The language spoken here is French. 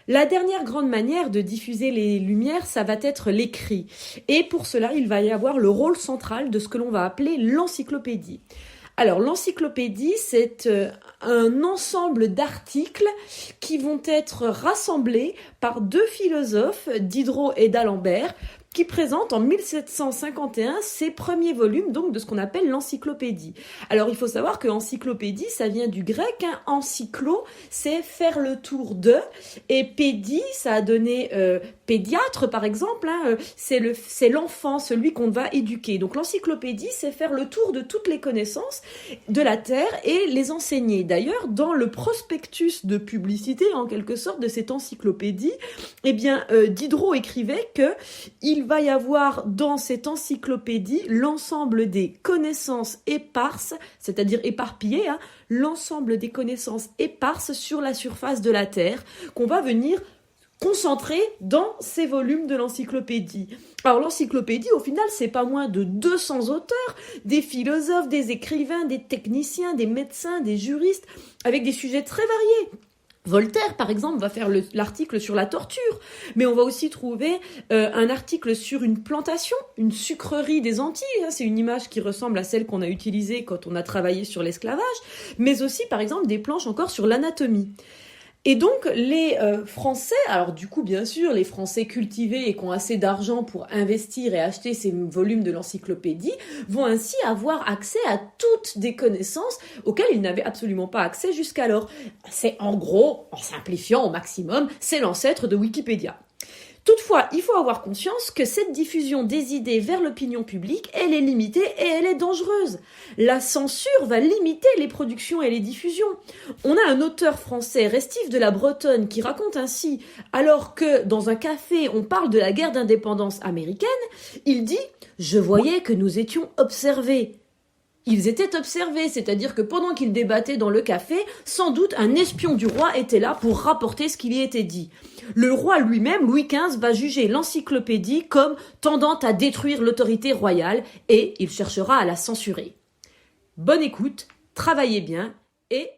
La dernière grande manière de diffuser les lumières, ça va être l'écrit. Et pour cela, il va y avoir le rôle central de ce que l'on va appeler l'encyclopédie. Alors, l'encyclopédie, c'est un ensemble d'articles qui vont être rassemblés par deux philosophes, Diderot et d'Alembert, qui présentent en 1751 ses premiers volumes donc de ce qu'on appelle l'encyclopédie. Alors il faut savoir que encyclopédie, ça vient du grec, encyclo, c'est faire le tour de, et pédie, ça a donné pédiatre par exemple, c'est l'enfant, celui qu'on va éduquer. Donc l'encyclopédie, c'est faire le tour de toutes les connaissances de la Terre et les enseigner. D'ailleurs, dans le prospectus de publicité, en quelque sorte, de cette encyclopédie, eh bien, Diderot écrivait que il va y avoir dans cette encyclopédie l'ensemble des connaissances éparses, c'est-à-dire éparpillées, l'ensemble des connaissances éparses sur la surface de la Terre, qu'on va venir concentrer dans ces volumes de l'encyclopédie. Alors l'encyclopédie, au final, c'est pas moins de 200 auteurs, des philosophes, des écrivains, des techniciens, des médecins, des juristes, avec des sujets très variés. Voltaire, par exemple, va faire l'article sur la torture, mais on va aussi trouver un article sur une plantation, une sucrerie des Antilles, c'est une image qui ressemble à celle qu'on a utilisée quand on a travaillé sur l'esclavage, mais aussi, par exemple, des planches encore sur l'anatomie. Et donc, les Français, alors du coup, bien sûr, les Français cultivés et qui ont assez d'argent pour investir et acheter ces volumes de l'encyclopédie, vont ainsi avoir accès à toutes des connaissances auxquelles ils n'avaient absolument pas accès jusqu'alors. C'est en gros, en simplifiant au maximum, c'est l'ancêtre de Wikipédia. Toutefois, il faut avoir conscience que cette diffusion des idées vers l'opinion publique, elle est limitée et elle est dangereuse. La censure va limiter les productions et les diffusions. On a un auteur français, Restif de la Bretonne, qui raconte ainsi, alors que dans un café, on parle de la guerre d'indépendance américaine, il dit « Je voyais que nous étions observés ». Ils étaient observés, c'est-à-dire que pendant qu'ils débattaient dans le café, sans doute un espion du roi était là pour rapporter ce qui y était dit. Le roi lui-même, Louis XV, va juger l'encyclopédie comme tendant à détruire l'autorité royale et il cherchera à la censurer. Bonne écoute, travaillez bien et